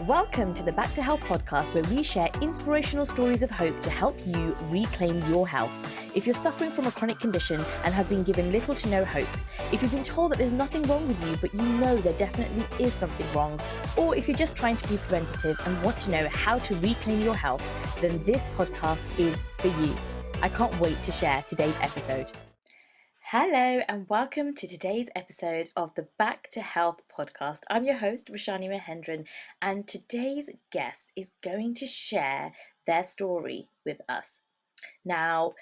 Welcome to the Back to Health podcast, where we share inspirational stories of hope to help you reclaim your health. If you're suffering from a chronic condition and have been given little to no hope, if you've been told that there's nothing wrong with you, but you know there definitely is something wrong, or if you're just trying to be preventative and want to know how to reclaim your health, then this podcast is for you. I can't wait to share today's episode. Hello and welcome to today's episode of the Back to Health podcast. I'm your host, Rashani Mahendran, and today's guest is going to share their story with us. Now,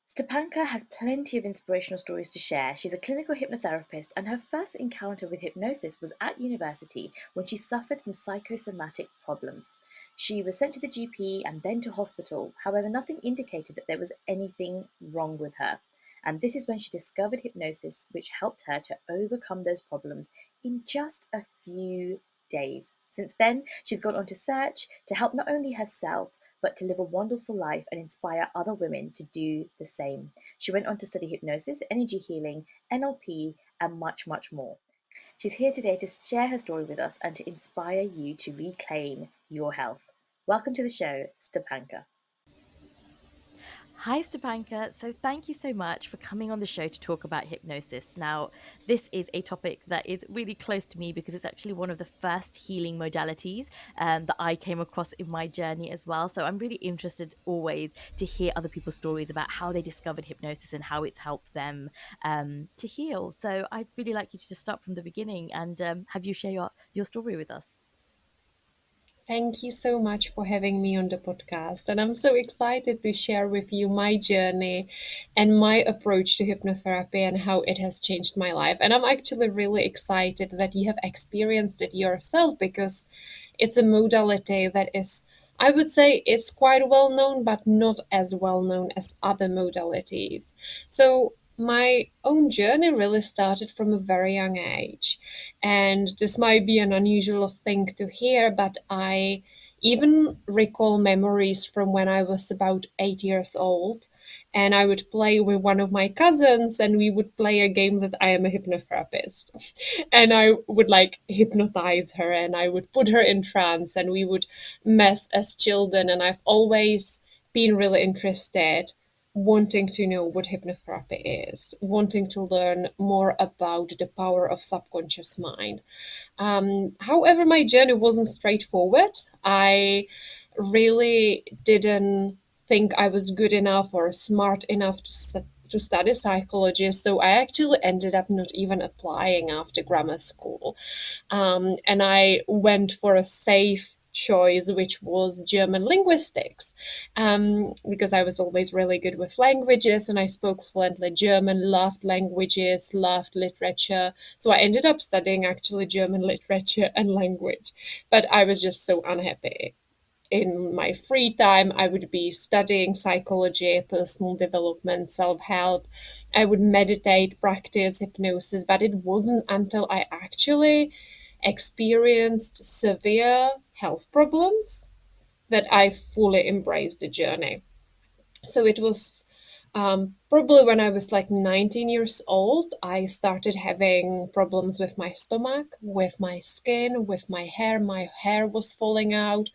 Stepanka has plenty of inspirational stories to share. She's a clinical hypnotherapist, and her first encounter with hypnosis was at university when she suffered from psychosomatic problems. She was sent to the GP and then to hospital. However, nothing indicated that there was anything wrong with her. And this is when she discovered hypnosis, which helped her to overcome those problems in just a few days. Since then, she's gone on to search to help not only herself, but to live a wonderful life and inspire other women to do the same. She went on to study hypnosis, energy healing, NLP, and much, much more. She's here today to share her story with us and to inspire you to reclaim your health. Welcome to the show, Stepanka. Hi, Stepanka. So thank you so much for coming on the show to talk about hypnosis. Now, this is a topic that is really close to me because it's actually one of the first healing modalities that I came across in my journey as well. So I'm really interested always to hear other people's stories about how they discovered hypnosis and how it's helped them to heal. So I'd really like you to just start from the beginning and have you share your story with us. Thank you so much for having me on the podcast. And I'm so excited to share with you my journey and my approach to hypnotherapy and how it has changed my life. And I'm actually really excited that you have experienced it yourself because it's a modality that is, I would say, it's quite well known, but not as well known as other modalities. So my own journey really started from a very young age. And this might be an unusual thing to hear, but I even recall memories from when I was about 8 years old. And I would play with one of my cousins, and we would play a game that I am a hypnotherapist. And I would like hypnotize her, and I would put her in trance, and we would mess as children. And I've always been really interested, wanting to know what hypnotherapy is, wanting to learn more about the power of subconscious mind. However, my journey wasn't straightforward. I really didn't think I was good enough or smart enough to study psychology, so I actually ended up not even applying after grammar school. And I went for a safe choice, which was German linguistics, because I was always really good with languages and I spoke fluently German, loved languages, loved literature. So I ended up studying actually German literature and language, but I was just so unhappy. In my free time, I would be studying psychology, personal development, self help. I would meditate, practice hypnosis, but it wasn't until I actually experienced severe health problems that I fully embraced the journey. So it was probably when I was like 19 years old, I started having problems with my stomach, with my skin, with my hair. My hair was falling out.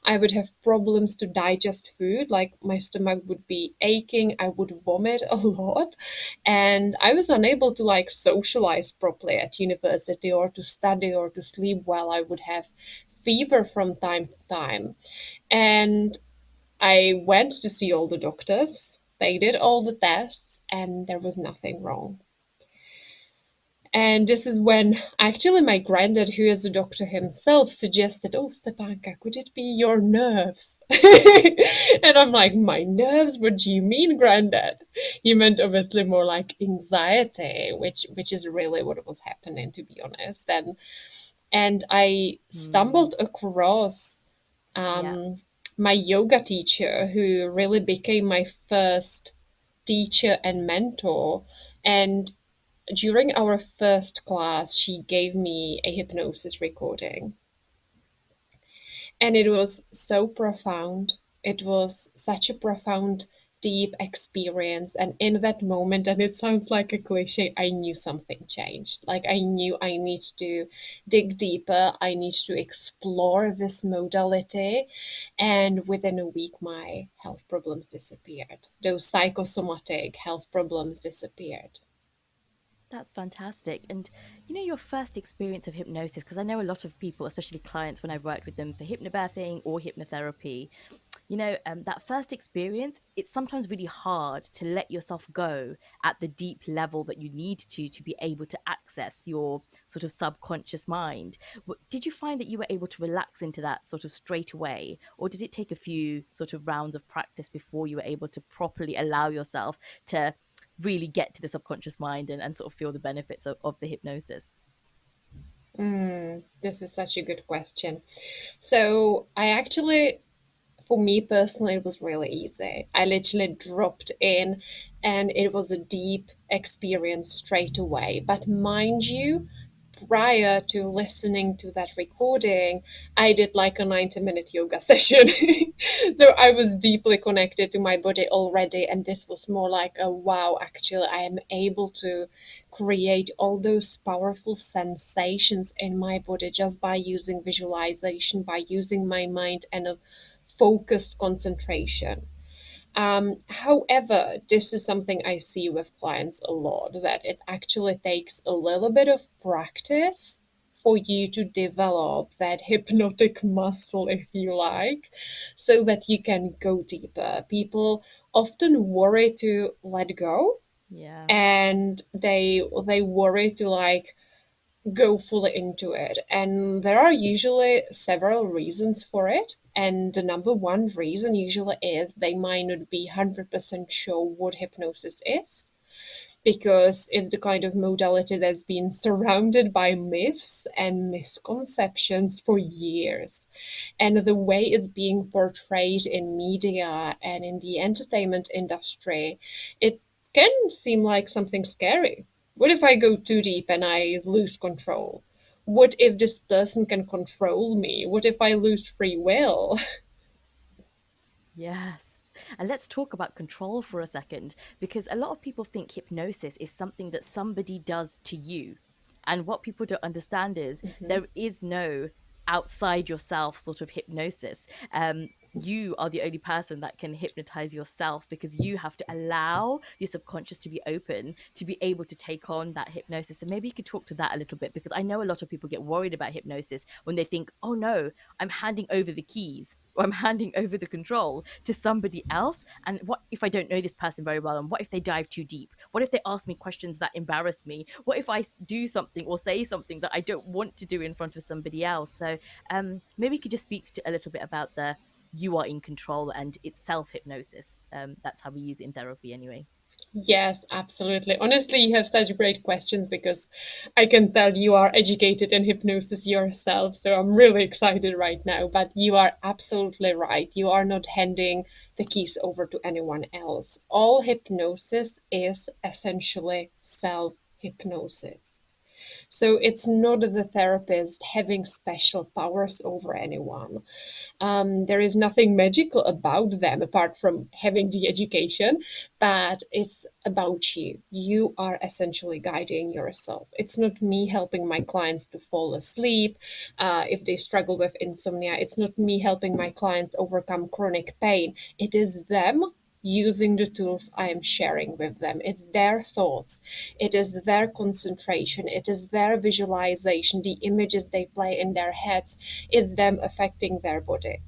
I would have problems to digest food, like my stomach would be aching, I would vomit a lot, and I was unable to like socialize properly at university or to study or to sleep well. I would have fever from time to time. And I went to see all the doctors. They did all the tests and there was nothing wrong. And this is when actually my granddad, who is a doctor himself, suggested, "Oh, Stepanka, could it be your nerves?" And I'm like, "My nerves? What do you mean, granddad?" He meant obviously more like anxiety, which is really what was happening, to be honest. And I stumbled across Yeah. my yoga teacher, who really became my first teacher and mentor. And during our first class, she gave me a hypnosis recording. And it was so profound. It was such a profound deep experience. And in that moment, and it sounds like a cliche, I knew something changed. Like I knew I need to dig deeper, I need to explore this modality. And within a week, my health problems disappeared. Those psychosomatic health problems disappeared. That's fantastic. And your first experience of hypnosis, because I know a lot of people, especially clients, when I've worked with them for hypnobirthing or hypnotherapy, that first experience, it's sometimes really hard to let yourself go at the deep level that you need to be able to access your sort of subconscious mind. Did you find that you were able to relax into that sort of straight away, or did it take a few sort of rounds of practice before you were able to properly allow yourself to really get to the subconscious mind and sort of feel the benefits of the hypnosis? This is such a good question. So I actually, for me personally, it was really easy. I literally dropped in and it was a deep experience straight away. But mind you, prior to listening to that recording, I did like a 90-minute yoga session. So I was deeply connected to my body already. And this was more like a wow, actually, I am able to create all those powerful sensations in my body just by using visualization, by using my mind and a focused concentration. However, this is something I see with clients a lot, that it actually takes a little bit of practice for you to develop that hypnotic muscle, if you like, so that you can go deeper. People often worry to let go, Yeah. and they worry to like go fully into it. And there are usually several reasons for it. And the number one reason usually is they might not be 100% sure what hypnosis is, because it's the kind of modality that's been surrounded by myths and misconceptions for years. And the way it's being portrayed in media and in the entertainment industry, it can seem like something scary. What if I go too deep and I lose control? What if this person can control me? What if I lose free will? Yes. And let's talk about control for a second, because a lot of people think hypnosis is something that somebody does to you. And what people don't understand is Mhm. there is no outside yourself sort of hypnosis. You are the only person that can hypnotize yourself, because you have to allow your subconscious to be open to be able to take on that hypnosis. And maybe you could talk to that a little bit, because I know a lot of people get worried about hypnosis when they think, oh no, I'm handing over the keys, or I'm handing over the control to somebody else. And what if I don't know this person very well? And what if they dive too deep? What if they ask me questions that embarrass me? What if I do something or say something that I don't want to do in front of somebody else? So maybe you could just speak to a little bit about the you are in control and it's self hypnosis. That's how we use it in therapy anyway. Yes, absolutely. Honestly, you have such great questions because I can tell you are educated in hypnosis yourself. So I'm really excited right now. But you are absolutely right. You are not handing the keys over to anyone else. All hypnosis is essentially self hypnosis. So it's not the therapist having special powers over anyone. There is nothing magical about them apart from having the education, but it's about you. You are essentially guiding yourself. It's not me helping my clients to fall asleep if they struggle with insomnia. It's not me helping my clients overcome chronic pain. It is them using the tools I am sharing with them. It's their thoughts, it is their concentration, it is their visualization, the images they play in their heads, it's them affecting their body.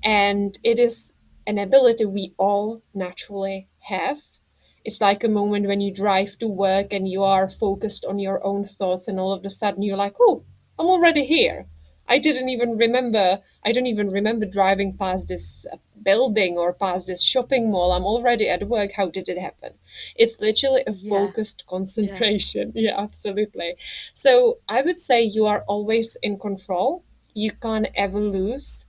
And it is an ability we all naturally have. It's like a moment when you drive to work and you are focused on your own thoughts, and all of a sudden you're like, oh, I'm already here. I don't even remember driving past this building or past this shopping mall. I'm already at work. How did it happen? It's literally a Yeah. focused Yeah. concentration. Yeah, absolutely. So I would say you are always in control. You can't ever lose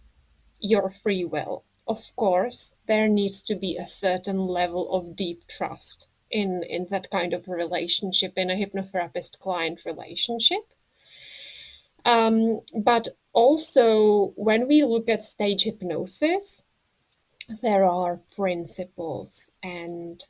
your free will. Of course, there needs to be a certain level of deep trust in that kind of relationship, in a hypnotherapist client relationship. But also, when we look at stage hypnosis, there are principles and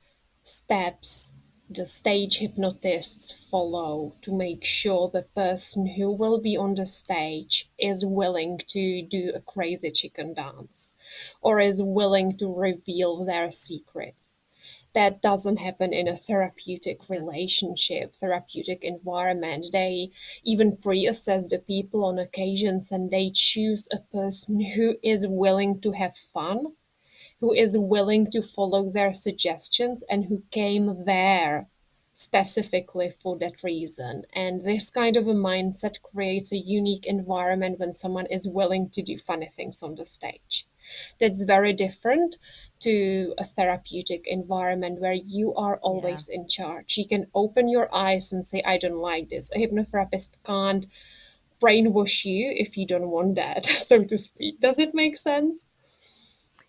steps the stage hypnotists follow to make sure the person who will be on the stage is willing to do a crazy chicken dance or is willing to reveal their secrets. That doesn't happen in a therapeutic Yeah. relationship, therapeutic environment. They even pre-assess the people on occasions and they choose a person who is willing to have fun, who is willing to follow their suggestions, and who came there specifically for that reason. And this kind of a mindset creates a unique environment when someone is willing to do funny things on the stage. That's very different to a therapeutic environment where you are Yeah. always in charge. You can open your eyes and say, I don't like this. A hypnotherapist can't brainwash you if you don't want that, so to speak. Does it make sense?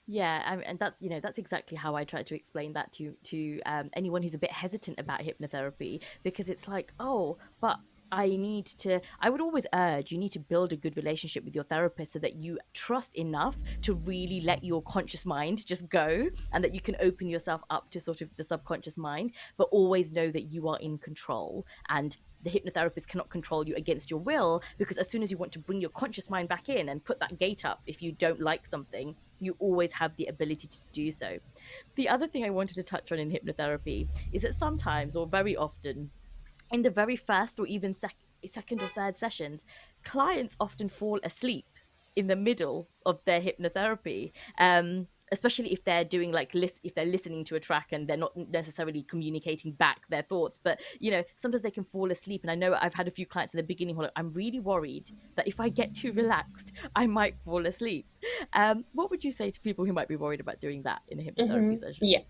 Yeah, and that's that's exactly how I try to explain that to anyone who's a bit hesitant about hypnotherapy, because it's like, oh, but I would always urge you need to build a good relationship with your therapist so that you trust enough to really let your conscious mind just go, and that you can open yourself up to sort of the subconscious mind, but always know that you are in control, and the hypnotherapist cannot control you against your will, because as soon as you want to bring your conscious mind back in and put that gate up if you don't like something, you always have the ability to do so. The other thing I wanted to touch on in hypnotherapy is that sometimes, or very often, in the very first or even second or third sessions, clients often fall asleep in the middle of their hypnotherapy. Especially if they're doing like if they're listening to a track and they're not necessarily communicating back their thoughts, but sometimes they can fall asleep. And I know I've had a few clients in the beginning who are like, I'm really worried that if I get too relaxed I might fall asleep. What would you say to people who might be worried about doing that in a hypnotherapy session? Yeah.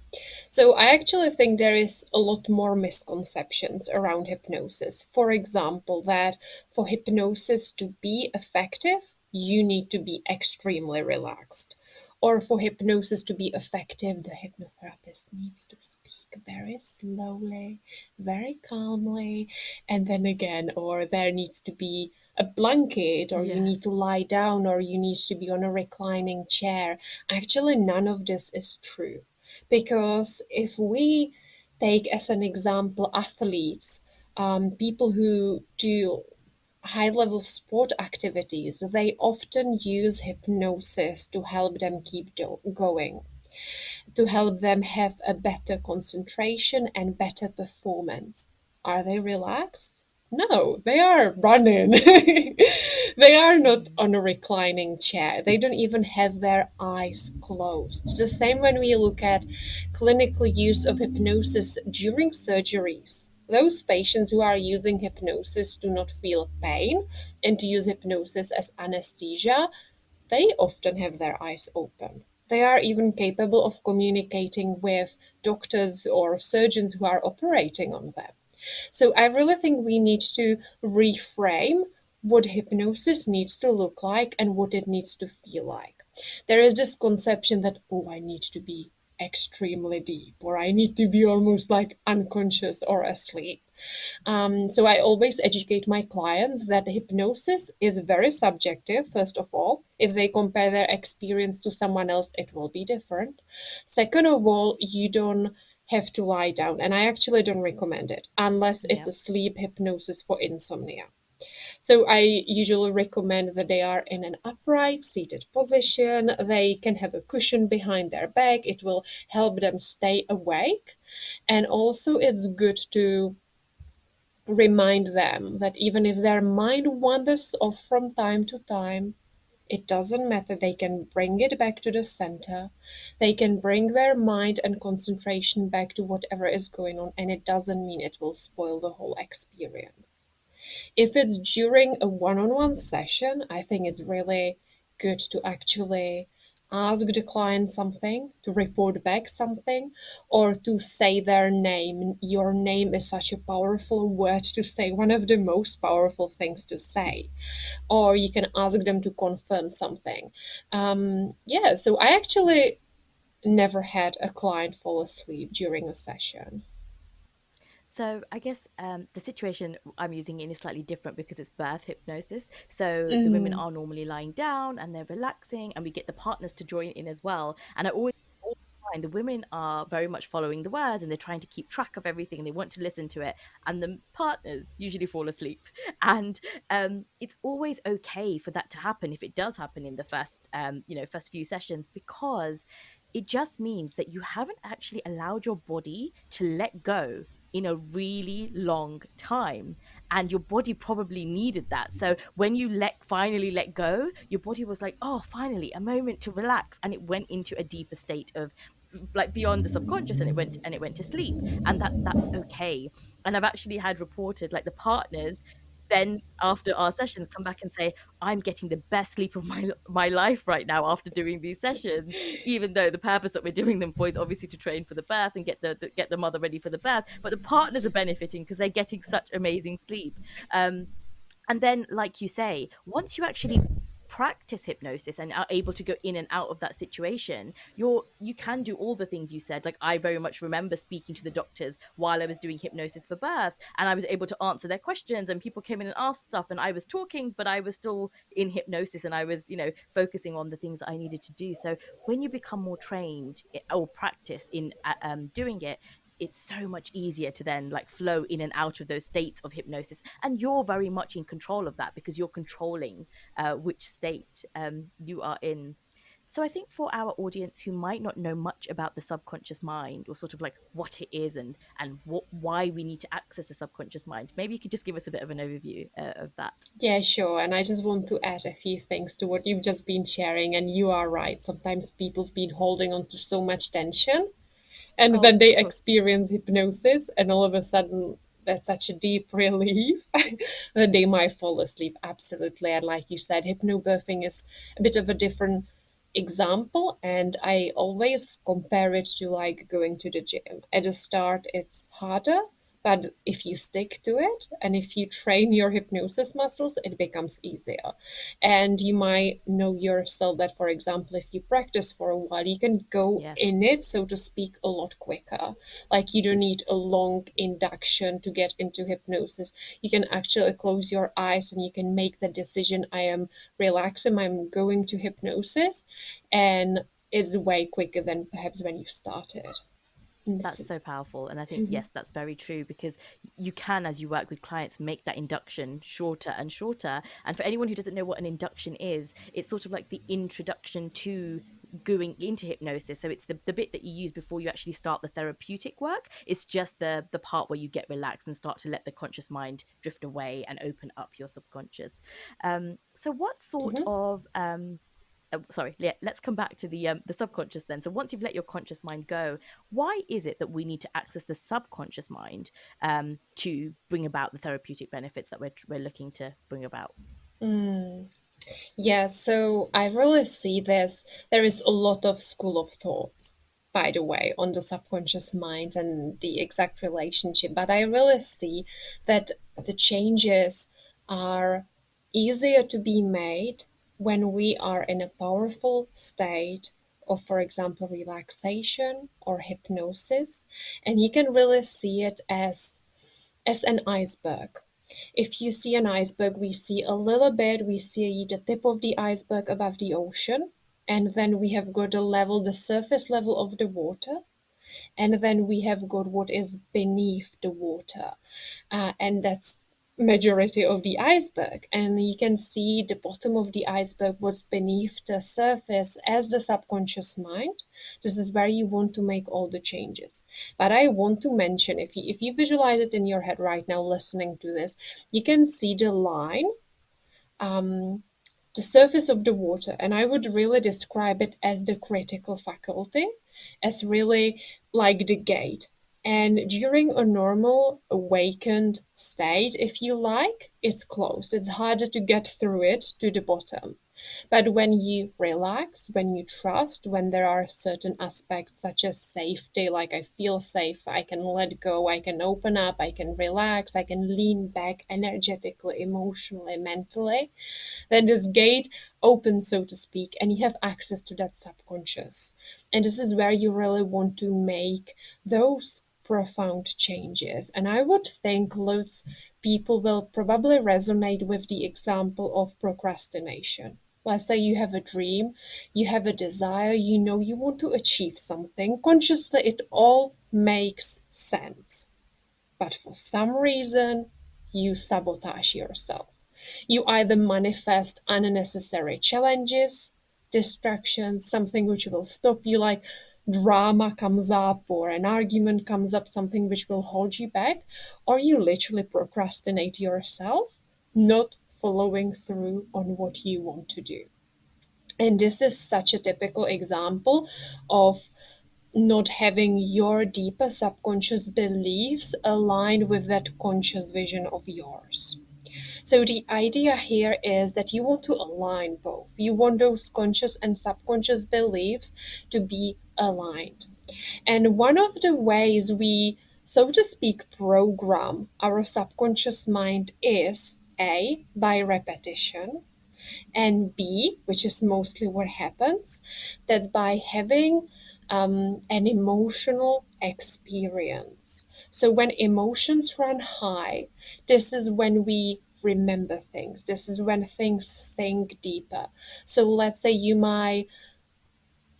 So I actually think there is a lot more misconceptions around hypnosis. For example, that for hypnosis to be effective, you need to be extremely relaxed. Or for hypnosis to be effective, the hypnotherapist needs to speak very slowly, very calmly, and then again, or there needs to be a blanket, or you need Yes. to lie down, or you need to be on a reclining chair. Actually, none of this is true. Because if we take as an example athletes, people who do high level sport activities, they often use hypnosis to help them keep going, to help them have a better concentration and better performance. Are they relaxed? No, they are running. They are not Mm. on a reclining chair. They don't even have their eyes closed. The same when we look at clinical use of hypnosis during surgeries. Those patients who are using hypnosis do not feel pain and to use hypnosis as anesthesia, they often have their eyes open. They are even capable of communicating with doctors or surgeons who are operating on them. So I really think we need to reframe what hypnosis needs to look like and what it needs to feel like. There is this conception that, oh, I need to be extremely deep or I need to be almost like unconscious or asleep. So I always educate my clients that hypnosis is very subjective, first of all. If they compare their experience to someone else, it will be different. Second of all, you don't have to lie down, and I actually don't recommend it unless it's Yeah. a sleep hypnosis for insomnia. So I usually recommend that they are in an upright seated position. They can have a cushion behind their back. It will help them stay awake. And also, it's good to remind them that even if their mind wanders off from time to time, it doesn't matter. They can bring it back to the center. They can bring their mind and concentration back to whatever is going on, and it doesn't mean it will spoil the whole experience. If it's during a one on one session, I think it's really good to actually ask the client something, to report back something, or to say their name. Your name is such a powerful word to say, one of the most powerful things to say. Or you can ask them to confirm something. Yeah, so I actually never had a client fall asleep during a session. So I guess the situation I'm using in is slightly different because it's birth hypnosis. So the women Mm. are normally lying down and they're relaxing, and we get the partners to join in as well. And I always find the women are very much following the words and they're trying to keep track of everything and they want to listen to it. And the partners usually fall asleep. And it's always okay for that to happen if it does happen in the first, first few sessions, because it just means that you haven't actually allowed your body to let go in a really long time, and your body probably needed that. So when you finally let go, your body was like, oh, finally a moment to relax, and it went into a deeper state of like beyond the subconscious, and it went to sleep. And that's okay. And I've actually had reported like the partners then after our sessions come back and say, I'm getting the best sleep of my life right now after doing these sessions, even though the purpose that we're doing them for is obviously to train for the birth and get the mother ready for the birth, but the partners are benefiting because they're getting such amazing sleep. And then, like you say, once you actually practice hypnosis and are able to go in and out of that situation, you can do all the things you said. Like, I very much remember speaking to the doctors while I was doing hypnosis for birth, and I was able to answer their questions, and people came in and asked stuff, and I was talking, but I was still in hypnosis, and I was, focusing on the things that I needed to do. So when you become more trained or practiced in doing it, it's so much easier to then like flow in and out of those states of hypnosis, and you're very much in control of that because you're controlling which state you are in. So I think for our audience who might not know much about the subconscious mind, or sort of like what it is and why we need to access the subconscious mind, maybe you could just give us a bit of an overview of that. Yeah, sure. And I just want to add a few things to what you've just been sharing. And you are right. Sometimes people've been holding on to so much tension, and Oh, then of they course. experience hypnosis, and all of a sudden, that's such a deep relief that they might fall asleep. Absolutely. And like you said, hypnobirthing is a bit of a different example, and I always compare it to like going to the gym. At the start, it's harder, but if you stick to it and if you train your hypnosis muscles, it becomes easier. And you might know yourself that, for example, if you practice for a while, you can go Yes. in it, so to speak, a lot quicker. Like you don't need a long induction to get into hypnosis. You can actually close your eyes and you can make the decision, I am relaxing, I'm going to hypnosis, and it's way quicker than perhaps when you started. That's so powerful. And I think, yes, that's very true, because you can, as you work with clients, make that induction shorter and shorter. And for anyone who doesn't know what an induction is, it's sort of like the introduction to going into hypnosis. So it's the bit that you use before you actually start the therapeutic work. It's just the part where you get relaxed and start to let the conscious mind drift away and open up your subconscious. So what sort Mhm. of sorry, yeah, let's come back to the subconscious then. So once you've let your conscious mind go, why is it that we need to access the subconscious mind to bring about the therapeutic benefits that we're looking to bring about? Mm. Yeah, so I really see this. There is a lot of school of thought, by the way, on the subconscious mind and the exact relationship. But I really see that the changes are easier to be made when we are in a powerful state of, for example, relaxation or hypnosis. And you can really see it as an iceberg. If you see an iceberg, we see a little bit, we see the tip of the iceberg above the ocean, and then we have got the surface level of the water, and then we have got what is beneath the water, and that's majority of the iceberg. And you can see the bottom of the iceberg, what's beneath the surface, as the subconscious mind. This is where you want to make all the changes. But I want to mention, if you visualize it in your head right now listening to this, you can see the line, um, the surface of the water, and I would really describe it as the critical faculty, as really like the gate. And during a normal awakened state, if you like, it's closed. It's harder to get through it to the bottom. But when you relax, when you trust, when there are certain aspects such as safety, like I feel safe, I can let go, I can open up, I can relax, I can lean back energetically, emotionally, mentally, then this gate opens, so to speak, and you have access to that subconscious. And this is where you really want to make those profound changes. And I would think loads people will probably resonate with the example of procrastination. Let's say you have a dream, you have a desire, you know you want to achieve something. Consciously, it all makes sense. But for some reason, you sabotage yourself. You either manifest unnecessary challenges, distractions, something which will stop you, like drama comes up or an argument comes up, something which will hold you back, or you literally procrastinate yourself, not following through on what you want to do. And this is such a typical example of not having your deeper subconscious beliefs aligned with that conscious vision of yours. So the idea here is that you want to align both. You want those conscious and subconscious beliefs to be aligned. And one of the ways we, so to speak, program our subconscious mind is A, by repetition, and B, which is mostly what happens, that's by having an emotional experience. So when emotions run high, this is when we remember things. This is when things sink deeper. So let's say you might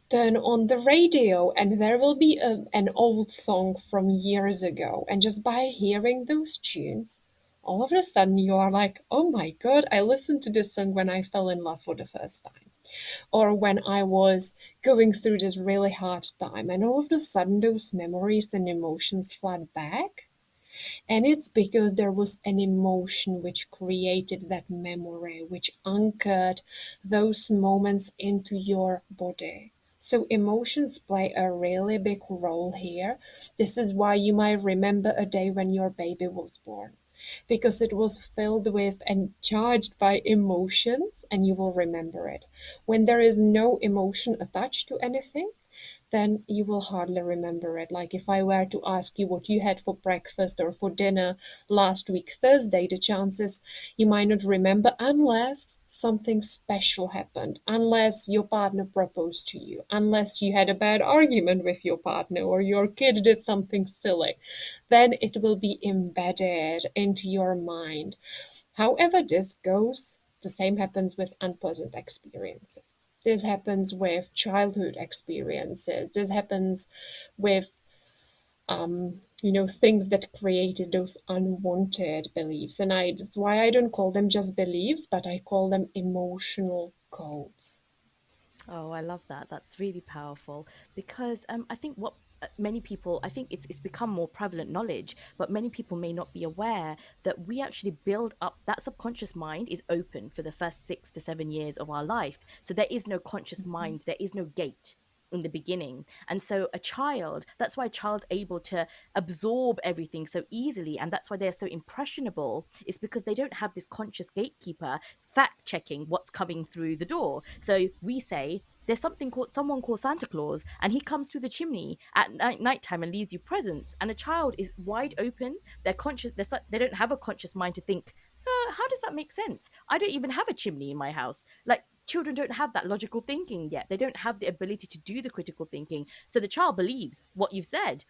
turn on the radio and there will be an old song from years ago. And just by hearing those tunes, all of a sudden you are like, oh my God, I listened to this song when I fell in love for the first time. Or when I was going through this really hard time. And all of a sudden those memories and emotions flood back. And it's because there was an emotion which created that memory, which anchored those moments into your body. So emotions play a really big role here. This is why you might remember a day when your baby was born, because it was filled with and charged by emotions, and you will remember it. When there is no emotion attached to anything, then you will hardly remember it. Like if I were to ask you what you had for breakfast or for dinner last week, Thursday, the chances you might not remember unless something special happened, unless your partner proposed to you, unless you had a bad argument with your partner or your kid did something silly. Then it will be embedded into your mind. However, this goes, the same happens with unpleasant experiences. This happens with childhood experiences. This happens with, things that created those unwanted beliefs. And that's why I don't call them just beliefs, but I call them emotional codes. Oh, I love that. That's really powerful because I think what many people, I think it's become more prevalent knowledge, but many people may not be aware that we actually build up that subconscious mind is open for the first 6 to 7 years of our life. So there is no conscious mind, there is no gate in the beginning. And so a child, that's why a child's able to absorb everything so easily, and that's why they're so impressionable, is because they don't have this conscious gatekeeper fact checking what's coming through the door. So we say there's someone called Santa Claus, and he comes through the chimney at nighttime and leaves you presents. And a child is wide open. They're conscious. They don't have a conscious mind to think, how does that make sense? I don't even have a chimney in my house. Like, children don't have that logical thinking yet. They don't have the ability to do the critical thinking. So the child believes what you've said,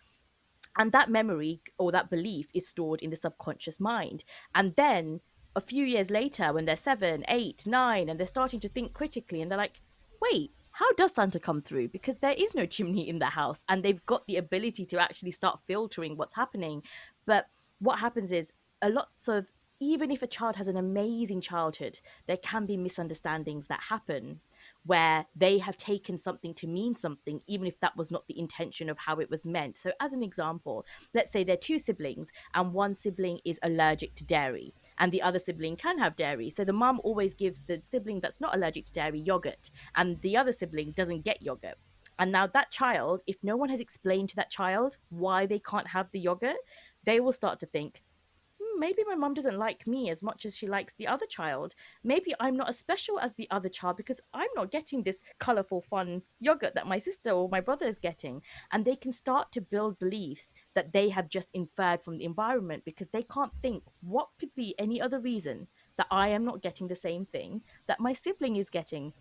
and that memory or that belief is stored in the subconscious mind. And then a few years later, when they're 7, 8, 9, and they're starting to think critically, and they're like, wait, how does Santa come through? Because there is no chimney in the house, and they've got the ability to actually start filtering what's happening. But what happens is, a lot of, even if a child has an amazing childhood, there can be misunderstandings that happen where they have taken something to mean something, even if that was not the intention of how it was meant. So, as an example, let's say there are two siblings, and one sibling is allergic to dairy, and the other sibling can have dairy. So, the mum always gives the sibling that's not allergic to dairy yogurt, and the other sibling doesn't get yogurt. And now, that child, if no one has explained to that child why they can't have the yogurt, they will start to think, maybe my mom doesn't like me as much as she likes the other child. Maybe I'm not as special as the other child because I'm not getting this colorful, fun yogurt that my sister or my brother is getting. And they can start to build beliefs that they have just inferred from the environment because they can't think what could be any other reason that I am not getting the same thing that my sibling is getting.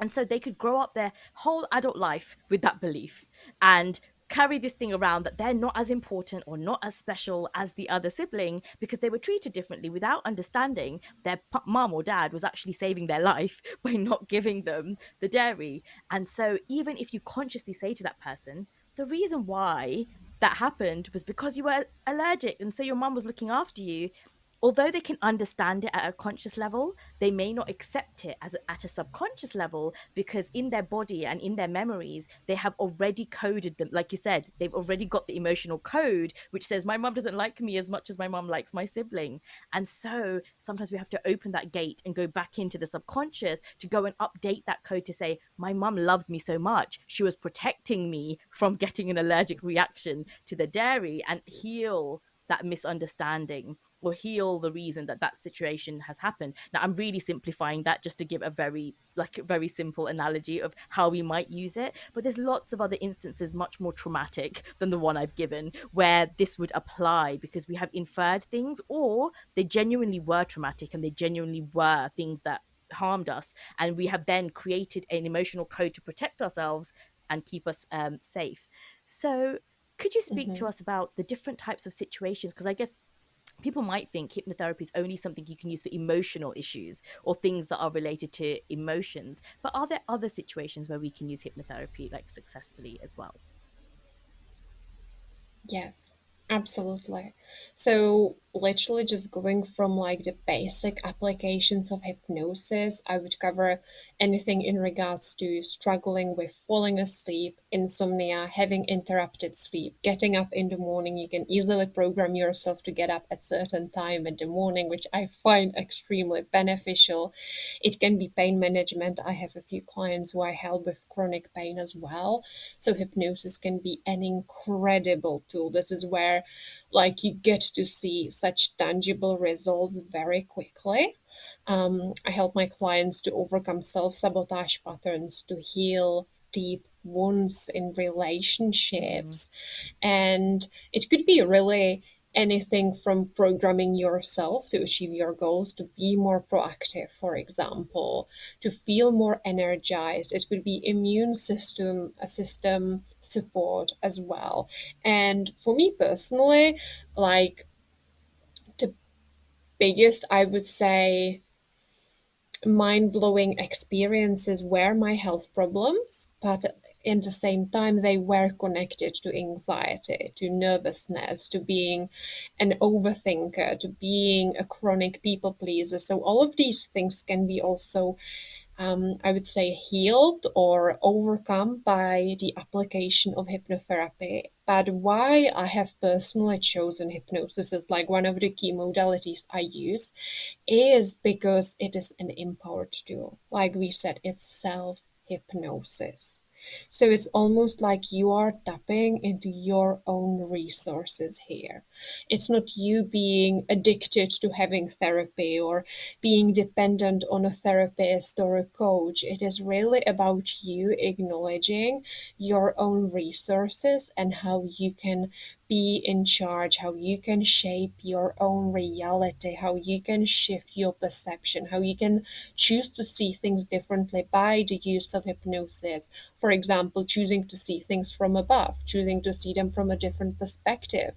And so they could grow up their whole adult life with that belief and carry this thing around that they're not as important or not as special as the other sibling because they were treated differently without understanding their mom or dad was actually saving their life by not giving them the dairy. And so, even if you consciously say to that person, the reason why that happened was because you were allergic and so your mom was looking after you, although they can understand it at a conscious level, they may not accept it at a subconscious level because in their body and in their memories, they have already coded them. Like you said, they've already got the emotional code, which says, my mom doesn't like me as much as my mom likes my sibling. And so sometimes we have to open that gate and go back into the subconscious to go and update that code to say, my mom loves me so much. She was protecting me from getting an allergic reaction to the dairy, and heal that misunderstanding or heal the reason that that situation has happened. Now, I'm really simplifying that just to give a very simple analogy of how we might use it, but there's lots of other instances much more traumatic than the one I've given where this would apply because we have inferred things, or they genuinely were traumatic and they genuinely were things that harmed us, and we have then created an emotional code to protect ourselves and keep us safe. So could you speak to Mhm. us about the different types of situations? Because I guess people might think hypnotherapy is only something you can use for emotional issues or things that are related to emotions. But are there other situations where we can use hypnotherapy like successfully as well? Yes, absolutely. So, literally, just going from like the basic applications of hypnosis, I would cover anything in regards to struggling with falling asleep, insomnia, having interrupted sleep, getting up in the morning. You can easily program yourself to get up at certain time in the morning, which I find extremely beneficial. It can be pain management. I have a few clients who I help with chronic pain as well. So hypnosis can be an incredible tool. This is where like you get to see such tangible results very quickly. I help my clients to overcome self-sabotage patterns, to heal deep wounds in Mm, relationships, and it could be really anything from programming yourself to achieve your goals, to be more proactive, for example, to feel more energized. It could be immune system, a system support as well. And for me personally, like the biggest, I would say, mind blowing experiences were my health problems, but in the same time, they were connected to anxiety, to nervousness, to being an overthinker, to being a chronic people pleaser. So, all of these things can be also I would say, healed or overcome by the application of hypnotherapy. But why I have personally chosen hypnosis as like one of the key modalities I use is because it is an empowered tool. Like we said, it's self hypnosis. So it's almost like you are tapping into your own resources here. It's not you being addicted to having therapy or being dependent on a therapist or a coach. It is really about you acknowledging your own resources and how you can be in charge, how you can shape your own reality, how you can shift your perception, how you can choose to see things differently by the use of hypnosis. For example, choosing to see things from above, choosing to see them from a different perspective,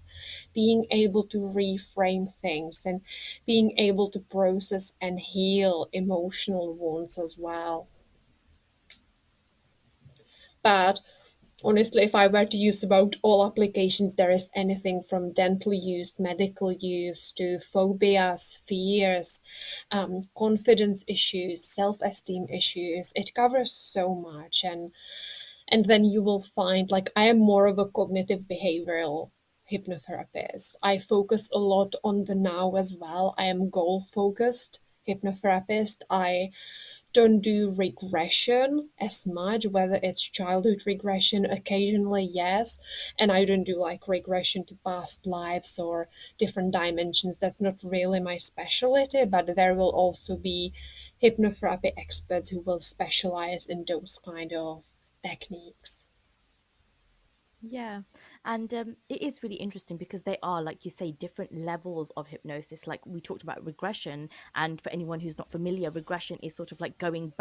being able to reframe things, and being able to process and heal emotional wounds as well. But honestly, if I were to use about all applications, there is anything from dental use, medical use, to phobias, fears, confidence issues, self-esteem issues. It covers so much, and then you will find like I am more of a cognitive behavioral hypnotherapist. I focus a lot on the now as well. I am goal focused hypnotherapist. I don't do regression as much, whether it's childhood regression, occasionally, yes. And I don't do like regression to past lives or different dimensions. That's not really my specialty, but there will also be hypnotherapy experts who will specialize in those kind of techniques. yeah. And it is really interesting because they are, like you say, different levels of hypnosis. Like we talked about regression. And for anyone who's not familiar, regression is sort of like going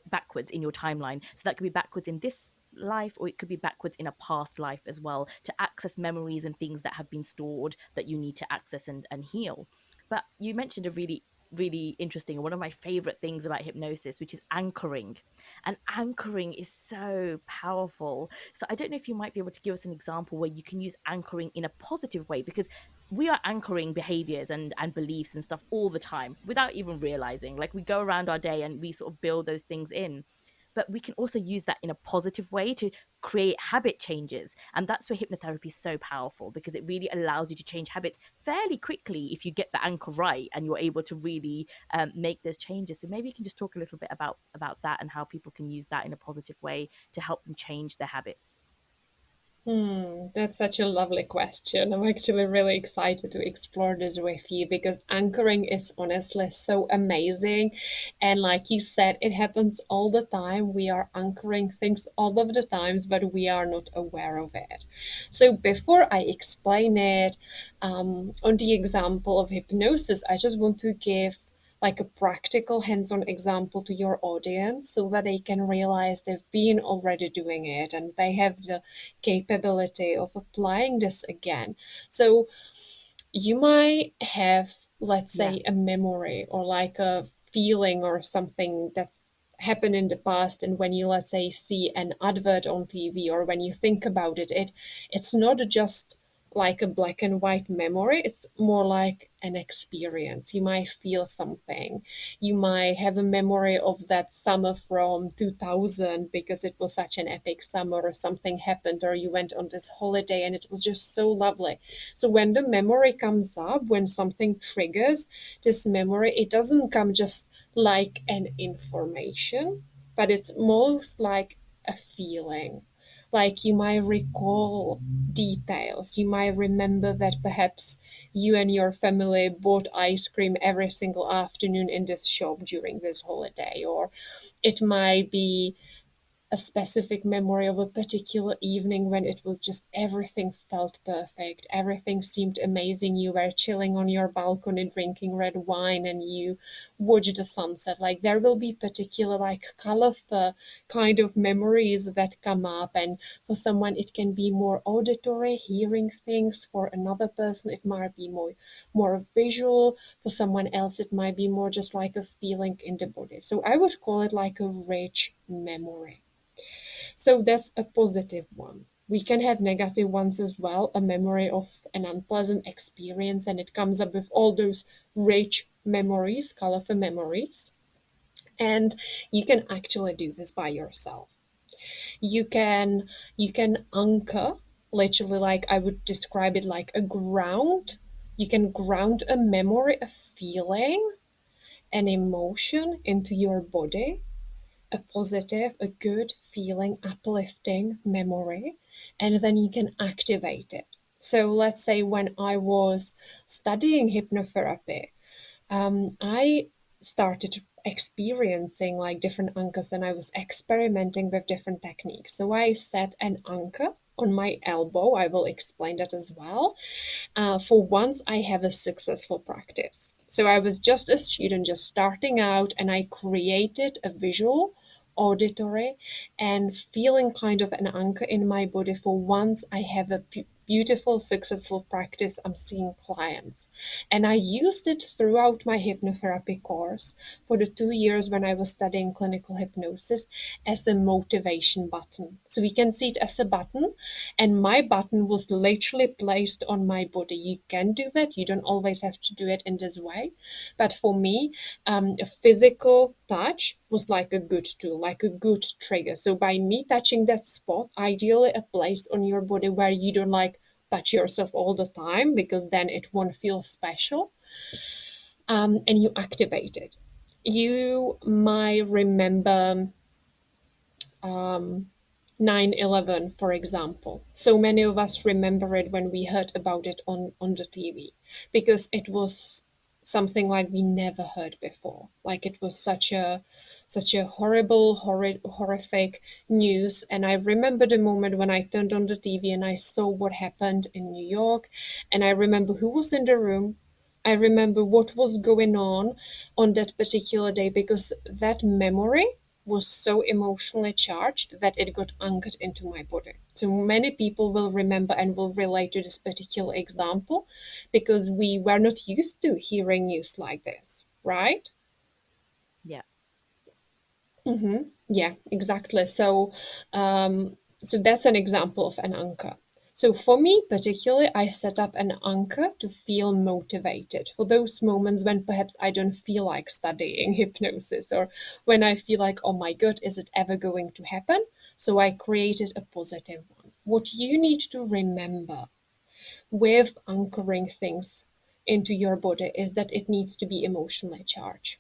backwards in your timeline. So that could be backwards in this life, or it could be backwards in a past life as well, to access memories and things that have been stored that you need to access and heal. But you mentioned a really interesting, one of my favorite things about hypnosis, which is anchoring. And anchoring is so powerful. So I don't know if you might be able to give us an example where you can use anchoring in a positive way, because we are anchoring behaviors and beliefs and stuff all the time without even realizing. Like, we go around our day and we sort of build those things in, but we can also use that in a positive way to create habit changes. And that's where hypnotherapy is so powerful, because it really allows you to change habits fairly quickly if you get the anchor right and you're able to really make those changes. So maybe you can just talk a little bit about that and how people can use that in a positive way to help them change their habits. That's such a lovely question. I'm actually really excited to explore this with you because anchoring is honestly so amazing. And like you said, it happens all the time. We are anchoring things all of the times, but we are not aware of it. So before I explain it, on the example of hypnosis, I just want to give like a practical hands-on example to your audience so that they can realize they've been already doing it and they have the capability of applying this again. So you might have, let's Yeah. say, a memory or like a feeling or something that's happened in the past, and when you, let's say, see an advert on TV or when you think about it, it's not just like a black and white memory, it's more like an experience. You might feel something. You might have a memory of that summer from 2000 because it was such an epic summer, or something happened, or you went on this holiday and it was just so lovely. So when the memory comes up, when something triggers this memory, it doesn't come just like an information, but it's most like a feeling. Like you might recall details. You might remember that perhaps you and your family bought ice cream every single afternoon in this shop during this holiday, or it might be a specific memory of a particular evening when it was just everything felt perfect. Everything seemed amazing. You were chilling on your balcony drinking red wine and you watched the sunset. Like there will be particular like colorful kind of memories that come up. And for someone it can be more auditory, hearing things. For another person it might be more visual. For someone else it might be more just like a feeling in the body. So I would call it like a rich memory. So that's a positive one. We can have negative ones as well, a memory of an unpleasant experience, and it comes up with all those rich memories, colorful memories. And you can actually do this by yourself. You can anchor, literally, like I would describe it like a ground. You can ground a memory, a feeling, an emotion into your body, a positive, a good feeling, uplifting memory, and then you can activate it. So let's say when I was studying hypnotherapy, I started experiencing like different anchors and I was experimenting with different techniques. So I set an anchor on my elbow. I will explain that as well. For once, I have a successful practice. So I was just a student, just starting out, and I created a visual, auditory, and feeling kind of an anchor in my body. For once, I have a beautiful, successful practice. I'm seeing clients. And I used it throughout my hypnotherapy course for the 2 years when I was studying clinical hypnosis as a motivation button. So we can see it as a button, and my button was literally placed on my body. You can do that. You don't always have to do it in this way. But for me, a physical touch was like a good tool, like a good trigger. So by me touching that spot, ideally a place on your body where you don't like touch yourself all the time because then it won't feel special, and you activate it. You might remember um, 9/11, for example. So many of us remember it when we heard about it on the TV because it was something like we never heard before. Like it was such a horrible, horrific news. And I remember the moment when I turned on the TV and I saw what happened in New York, and I remember who was in the room. I remember what was going on that particular day because that memory was so emotionally charged that it got anchored into my body. So many people will remember and will relate to this particular Yes. example because we were not used to hearing news like this, right? Yeah. Yeah, exactly. So that's an example of an anchor. So for me, particularly, I set up an anchor to feel motivated for those moments when perhaps I don't feel like studying hypnosis or when I feel like, oh my God, is it ever going to happen? So I created a positive one. What you need to remember with anchoring things into your body is that it needs to be emotionally charged.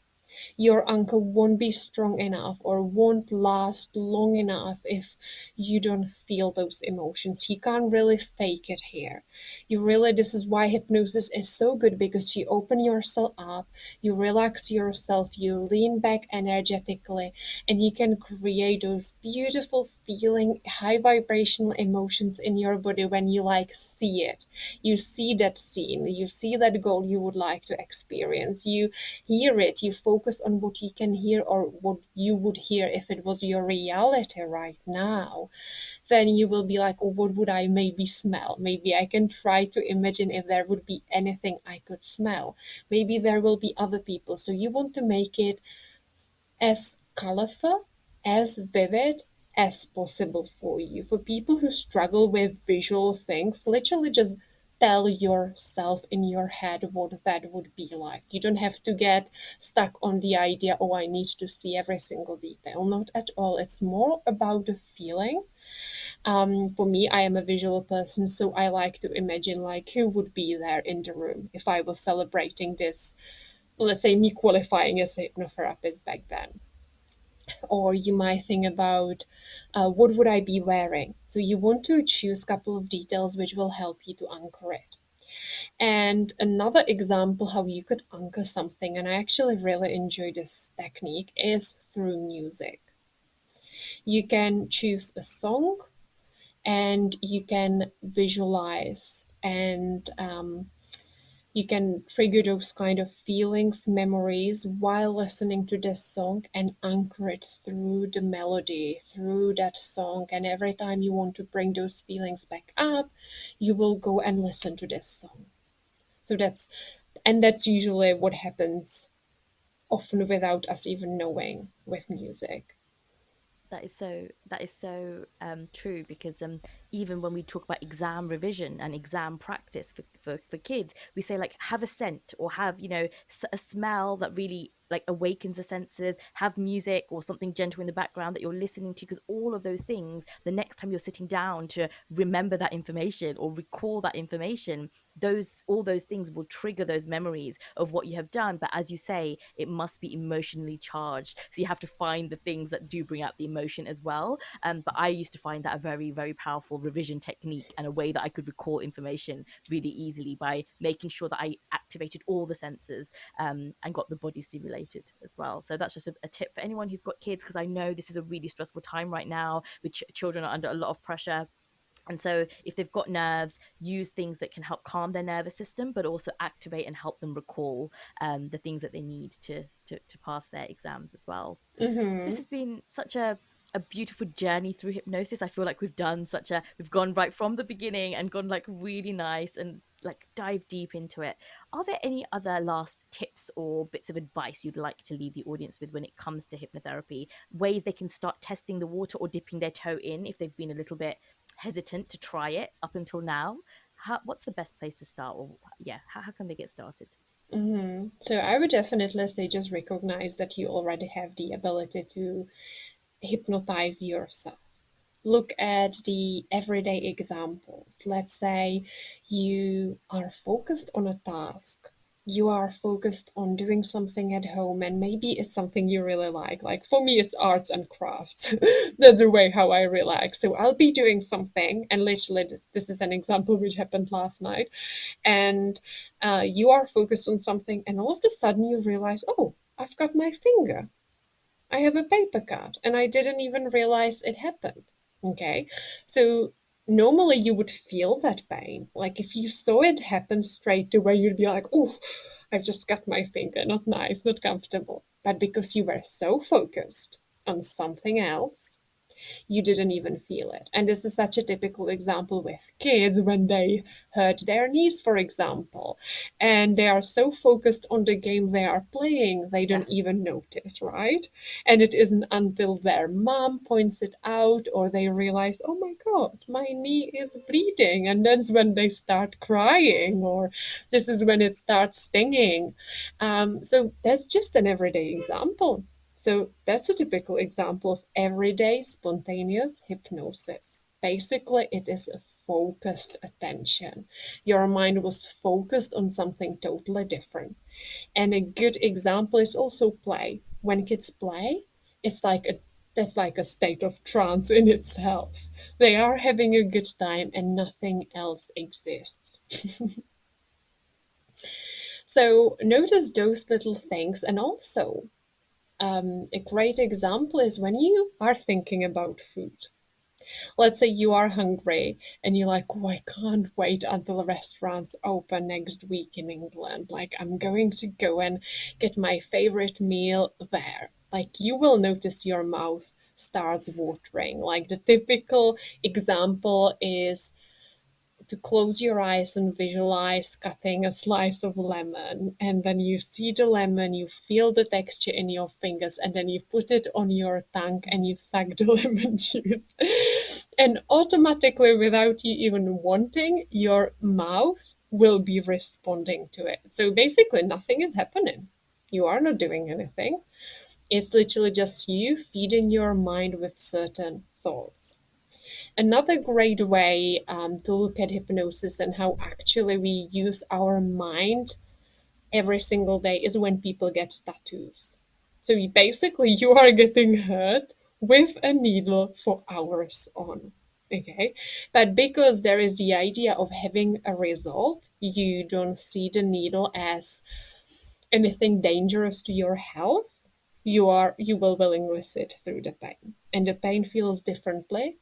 Your anchor won't be strong enough or won't last long enough if you don't feel those emotions. You can't really fake it here. This is why hypnosis is so good because you open yourself up, you relax yourself, you lean back energetically, and you can create those beautiful feeling, high vibrational emotions in your body when you like see it. You see that scene, you see that goal you would like to experience. You hear it, you focus on what you can hear or what you would hear if it was your reality right now. Then you will be like, oh, what would I maybe smell? Maybe I can try to imagine if there would be anything I could smell. Maybe there will be other people. So you want to make it as colorful, as vivid as possible for you. For people who struggle with visual things, literally just tell yourself in your head what that would be like. You don't have to get stuck on the idea, oh, I need to see every single detail. Not at all. It's more about the feeling. For me, I am a visual person, so I like to imagine like who would be there in the room if I was celebrating this, let's say me qualifying as a hypnotherapist back then. Or you might think about what would I be wearing. So you want to choose a couple of details which will help you to anchor it. And another example how you could anchor something, and I actually really enjoy this technique, is through music. You can choose a song and you can visualize and you can trigger those kind of feelings, memories while listening to this song and anchor it through the melody, through that song. And every time you want to bring those feelings back up, you will go and listen to this song. So that's usually what happens often without us even knowing with music. That is so true because even when we talk about exam revision and exam practice for kids, we say like have a scent or have a smell that really like awakens the senses, have music or something gentle in the background that you're listening to, because all of those things, the next time you're sitting down to remember that information or recall that information, those all those things will trigger those memories of what you have done. But as you say, it must be emotionally charged, so you have to find the things that do bring out the emotion as well. But I used to find that a very, very powerful revision technique and a way that I could recall information really easily by making sure that I activated all the senses, and got the body stimulated as well. So that's just a tip for anyone who's got kids, because I know this is a really stressful time right now with children are under a lot of pressure. And so, if they've got nerves, use things that can help calm their nervous system, but also activate and help them recall the things that they need to pass their exams as well. This Mm-hmm. has been such a beautiful journey through hypnosis. I feel like we've gone right from the beginning and gone like really nice and like dive deep into it. Are there any other last tips or bits of advice you'd like to leave the audience with when it comes to hypnotherapy? Ways they can start testing the water or dipping their toe in if they've been a little bit hesitant to try it up until now? What's the best place to start? Or yeah, how can they get started? Mm-hmm. So I would definitely say just recognize that you already have the ability to hypnotize yourself. Look at the everyday examples. Let's say you are focused on a task. You are focused on doing something at home, and maybe it's something you really like. Like for me, it's arts and crafts. That's the way how I relax. So I'll be doing something, and literally, this is an example which happened last night. And you are focused on something, and all of a sudden you realize, oh, I've got my finger. I have a paper cut and I didn't even realize it happened. Okay. So normally you would feel that pain. Like if you saw it happen straight away, you'd be like, oh, I've just cut my finger. Not nice, not comfortable. But because you were so focused, on something else, you didn't even feel it. And this is such a typical example with kids when they hurt their knees, for example, and they are so focused on the game they are playing, they Yeah. don't even notice, right? And it isn't until their mom points it out or they realize, oh my God, my knee is bleeding. And that's when they start crying, or this is when it starts stinging. So that's just an everyday example. So that's a typical example of everyday spontaneous hypnosis. Basically, it is a focused attention. Your mind was focused on something totally different. And a good example is also play. When kids play, it's like a that's like a state of trance in itself. They are having a good time and nothing else exists. So notice those little things, and also a great example is when you are thinking about food. Let's say you are hungry and you're like, oh, I can't wait until the restaurants open next week in England. Like, I'm going to go and get my favorite meal there. Like, you will notice your mouth starts watering. Like, the typical example is to close your eyes and visualize cutting a slice of lemon, and then you see the lemon, you feel the texture in your fingers, and then you put it on your tongue and you suck the lemon juice, and automatically, without you even wanting, your mouth will be responding to it. So basically nothing is happening, you are not doing anything. It's literally just you feeding your mind with certain thoughts. Another great way to look at hypnosis and how actually we use our mind every single day is when people get tattoos. So basically, you are getting hurt with a needle for hours on. Okay, but because there is the idea of having a result, you don't see the needle as anything dangerous to your health. You will willingly sit through the pain, and the pain feels differently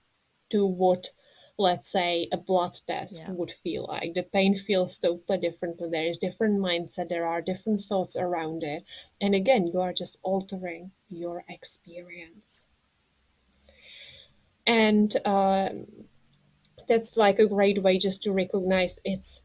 to what, let's say, a blood test Yeah. would feel like. The pain feels totally differently. There is different mindset, there are different thoughts around it. And again, you are just altering your experience. And that's like a great way just to recognize it's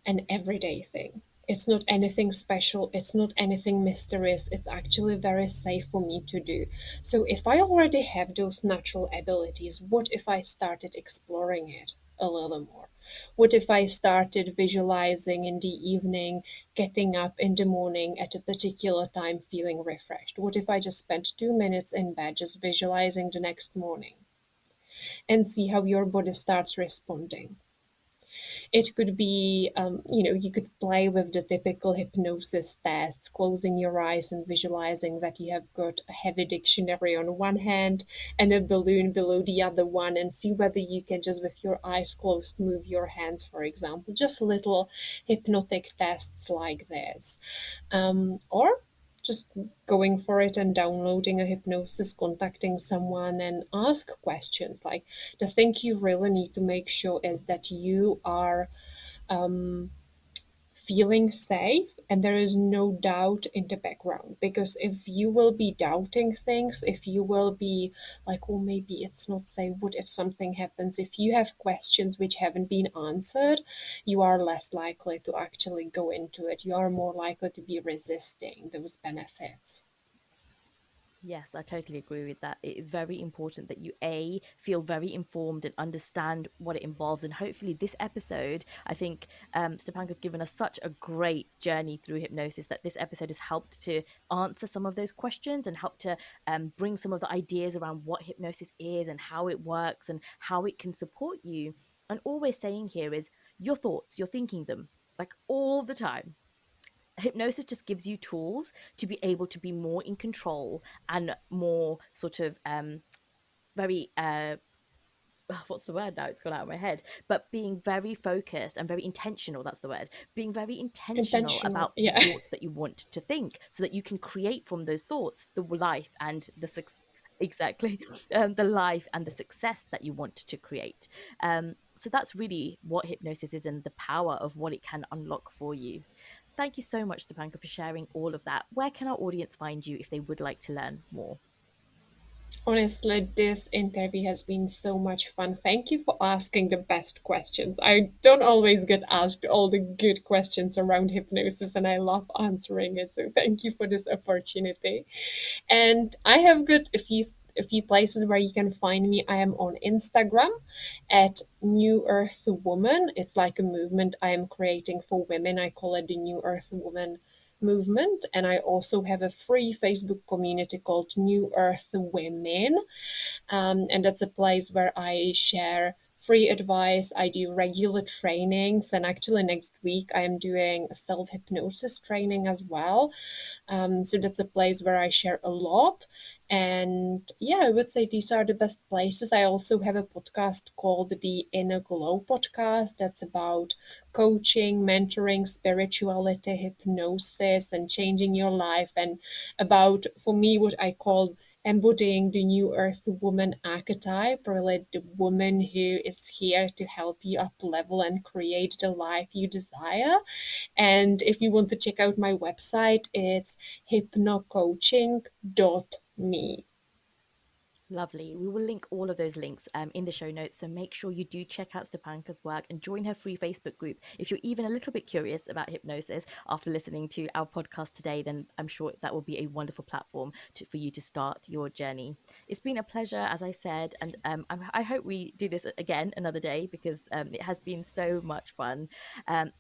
an everyday thing. It's not anything special, it's not anything mysterious, it's actually very safe for me to do. So, if I already have those natural abilities, what if I started exploring it a little more? What if I started visualizing in the evening, getting up in the morning at a particular time feeling refreshed? What if I just spent 2 minutes in bed just visualizing the next morning and see how your body starts responding? It could be, you could play with the typical hypnosis tests, closing your eyes and visualizing that you have got a heavy dictionary on one hand and a balloon below the other one, and see whether you can just, with your eyes closed, move your hands, for example. Just little hypnotic tests like this. Or just going for it and downloading a hypnosis, contacting someone and ask questions. Like, the thing you really need to make sure is that you are um, feeling safe and there is no doubt in the background. Because if you will be doubting things, if you will be like, well, maybe it's not safe, what if something happens, if you have questions which haven't been answered, you are less likely to actually go into it. You are more likely to be resisting those benefits. Yes, I totally agree with that. It is very important that you feel very informed and understand what it involves. And hopefully, this episode, I think Stepanka's given us such a great journey through hypnosis that this episode has helped to answer some of those questions and help to bring some of the ideas around what hypnosis is and how it works and how it can support you. And all we're saying here is your thoughts, you're thinking them like all the time. Hypnosis just gives you tools to be able to be more in control and more sort of very what's the word now, it's gone out of my head, but being very focused and very intentional, that's the word, being very intentional Intentional, about the yeah. thoughts that you want to think so that you can create from those thoughts the life and the success. Exactly. The life and the success that you want to create. So that's really what hypnosis is and the power of what it can unlock for you. Thank you so much, Stepanka, for sharing all of that. Where can our audience find you if they would like to learn more? Honestly, this interview has been so much fun. Thank you for asking the best questions. I don't always get asked all the good questions around hypnosis, and I love answering it. So thank you for this opportunity. And I have got a few places where you can find me. I am on Instagram at New Earth Woman. It's like a movement I am creating for women. I call it the New Earth Woman movement. And I also have a free Facebook community called New Earth Women. And that's a place where I share free advice. I do regular trainings, and actually next week I am doing a self hypnosis training as well. So that's a place where I share a lot. And yeah, I would say these are the best places. I also have a podcast called the Inner Glow podcast. That's about coaching, mentoring, spirituality, hypnosis, and changing your life. And about, for me, what I call embodying the new earth woman archetype, really the woman who is here to help you up level and create the life you desire. And if you want to check out my website, it's hypnocoaching.me. Lovely. We will link all of those links in the show notes. So make sure you do check out Stepanka's work and join her free Facebook group. If you're even a little bit curious about hypnosis after listening to our podcast today, then I'm sure that will be a wonderful platform for you to start your journey. It's been a pleasure, as I said, and I hope we do this again another day because it has been so much fun.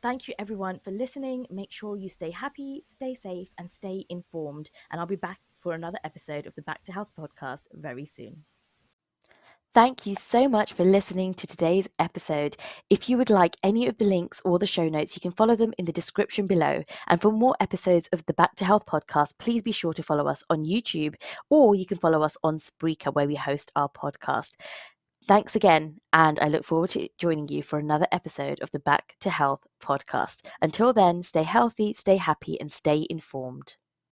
Thank you, everyone, for listening. Make sure you stay happy, stay safe, and stay informed. And I'll be back for another episode of the Back to Health podcast very soon. Thank you so much for listening to today's episode. If you would like any of the links or the show notes, you can follow them in the description below. And for more episodes of the Back to Health podcast, please be sure to follow us on YouTube, or you can follow us on Spreaker, where we host our podcast. Thanks again, and I look forward to joining you for another episode of the Back to Health podcast. Until then, stay healthy, stay happy, and stay informed.